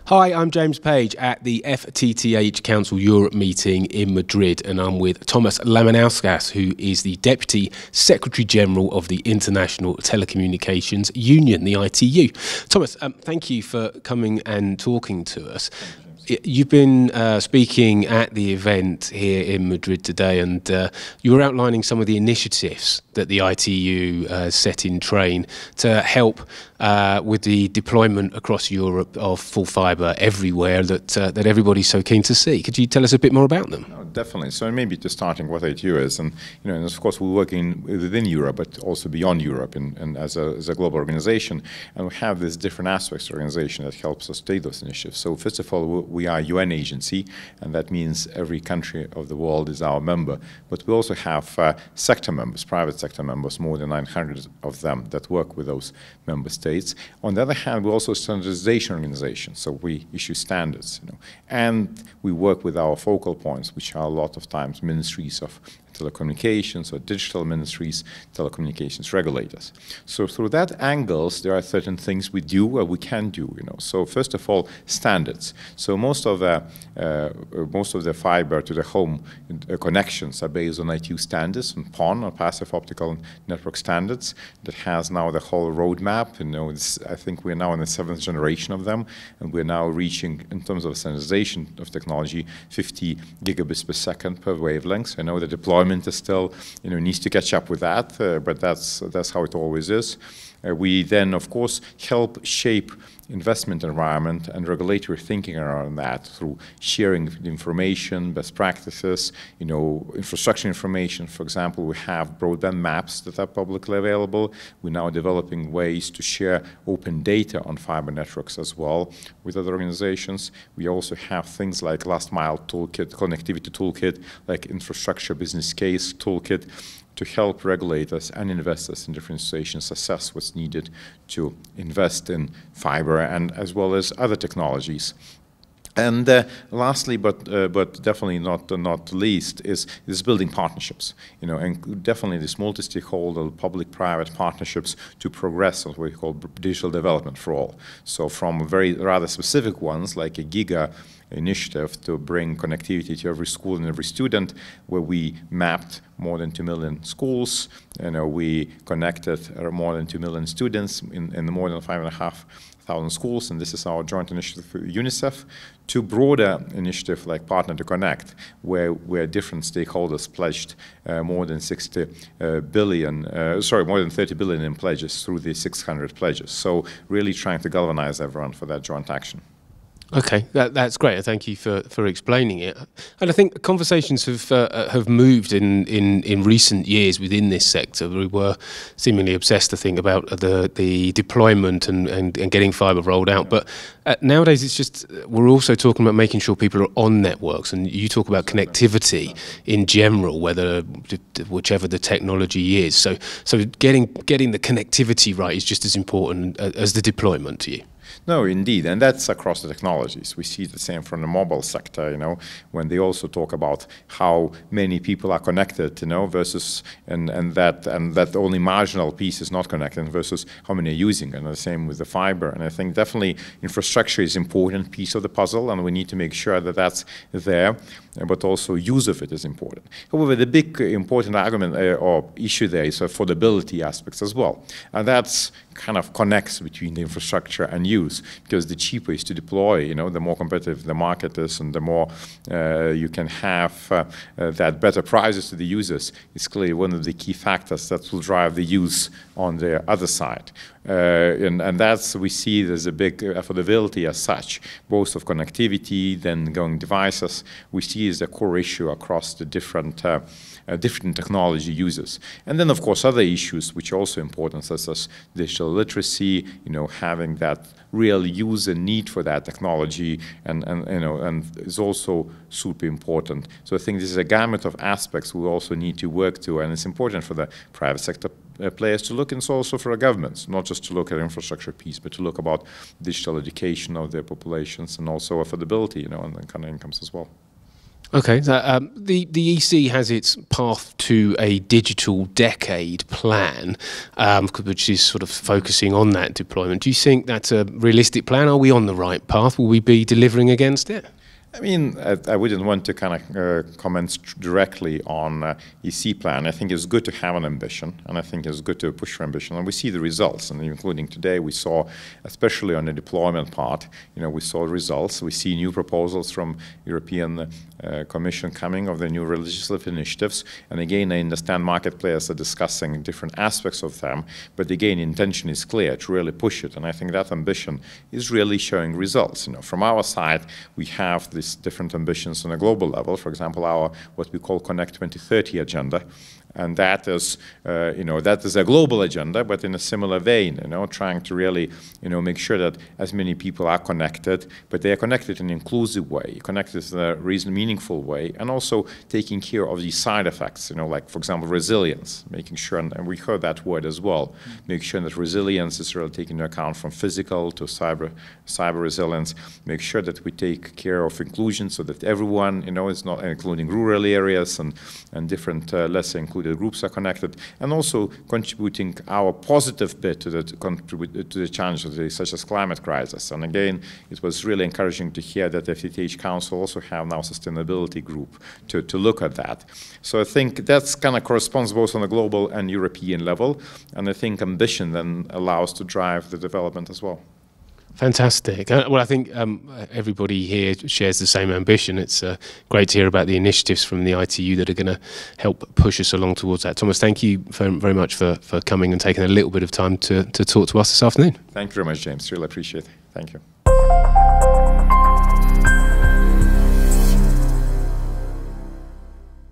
Hi, I'm James Page at the FTTH Council Europe meeting in Madrid, and I'm with Tomas Lamanauskas, who is the Deputy Secretary General of the International Telecommunications Union, the ITU. Thomas, thank you for coming and talking to us. You've been speaking at the event here in Madrid today, and you were outlining some of the initiatives that the ITU set in train to help with the deployment across Europe of full fibre everywhere that everybody's so keen to see. Could you tell us a bit more about them? Oh, definitely. So maybe to starting what ITU is, and and of course we're working within Europe, but also beyond Europe, and as a global organization, and we have these different aspects of the organization that helps us take those initiatives. So first of all, we are a UN agency, and that means every country of the world is our member. But we also have sector members, private sector members, more than 900 of them that work with those member states. On the other hand, we're also a standardization organization, so we issue standards, and we work with our focal points, which are a lot of times ministries of telecommunications or digital ministries, telecommunications regulators. So through that angles, there are certain things we do or we can do. So first of all, standards. So most of the fiber to the home connections are based on ITU standards, and PON, or passive optical network standards, that has now the whole roadmap. I think we're now in the 7th generation of them, and we're now reaching, in terms of standardization of technology, 50 gigabits per second per wavelength. I know the deployment is still, needs to catch up with that, but that's how it always is. We then, of course, help shape investment environment and regulatory thinking around that through sharing information, best practices, infrastructure information. For example, we have broadband maps that are publicly available. We're now developing ways to share open data on fiber networks as well with other organizations. We also have things like last mile toolkit, connectivity toolkit, like infrastructure business case toolkit, to help regulators and investors in different situations assess what's needed to invest in fiber and as well as other technologies. And lastly, but definitely not least, is building partnerships. And definitely this multi-stakeholder, public-private partnerships to progress what we call digital development for all. So from very rather specific ones like a Giga initiative to bring connectivity to every school and every student, where we mapped more than 2 million schools. We connected more than 2 million students in more than 5,500 schools, and this is our joint initiative with UNICEF, to broader initiative like Partner to Connect, where different stakeholders pledged more than 30 billion in pledges through the 600 pledges. So really trying to galvanize everyone for that joint action. Okay, that's great. Thank you for explaining it. And I think conversations have moved in recent years within this sector. We were seemingly obsessed, I think, about the deployment and getting fibre rolled out. But nowadays, it's just we're also talking about making sure people are on networks. And you talk about connectivity in general, whichever the technology is. So getting the connectivity right is just as important as the deployment to you. No, indeed, and that's across the technologies. We see the same from the mobile sector, when they also talk about how many people are connected, versus and that only marginal piece is not connected versus how many are using, and the same with the fiber. And I think definitely infrastructure is an important piece of the puzzle, and we need to make sure that that's there, but also use of it is important. However, the big important argument or issue there is affordability aspects as well, and that's kind of connects between the infrastructure and use, because the cheaper is to deploy, the more competitive the market is, and the more you can have that better prices to the users is clearly one of the key factors that will drive the use on the other side. And that's, we see there's a big affordability as such, both of connectivity, then going devices, we see as a core issue across the different technology users. And then, of course, other issues which are also important, such as digital literacy, having that real user need for that technology, and is also super important. So I think this is a gamut of aspects we also need to work to, and it's important for the private sector players to look, and it's also for the governments, not just to look at infrastructure piece, but to look about digital education of their populations and also affordability, and the kind of incomes as well. Okay, so the EC has its path to a digital decade plan, which is sort of focusing on that deployment. Do you think that's a realistic plan? Are we on the right path? Will we be delivering against it? I mean, I wouldn't want to kind of comment directly on EC plan. I think it's good to have an ambition, and I think it's good to push for ambition. And we see the results, and including today, we saw, especially on the deployment part, we saw results. We see new proposals from European Commission coming of the new legislative initiatives. And again, I understand market players are discussing different aspects of them, but again, intention is clear to really push it. And I think that ambition is really showing results. From our side, we have these different ambitions on a global level. For example, our what we call Connect 2030 agenda, and that is, that is a global agenda, but in a similar vein, trying to really, make sure that as many people are connected, but they are connected in an inclusive way, connected in a meaningful way, and also taking care of the side effects, like, for example, resilience, making sure, and we heard that word as well, make sure that resilience is really taken into account from physical to cyber resilience, make sure that we take care of inclusion so that everyone, is not, including rural areas and different less included groups are connected, and also contributing our positive bit to the challenges such as climate crisis. And again, it was really encouraging to hear that the FTTH Council also have now sustainability group to look at that. So I think that's kind of corresponds both on the global and European level, and I think ambition then allows to drive the development as well. Fantastic. Well, I think everybody here shares the same ambition. It's great to hear about the initiatives from the ITU that are going to help push us along towards that. Thomas, thank you very much for coming and taking a little bit of time to talk to us this afternoon. Thank you very much, James. Really appreciate it. Thank you.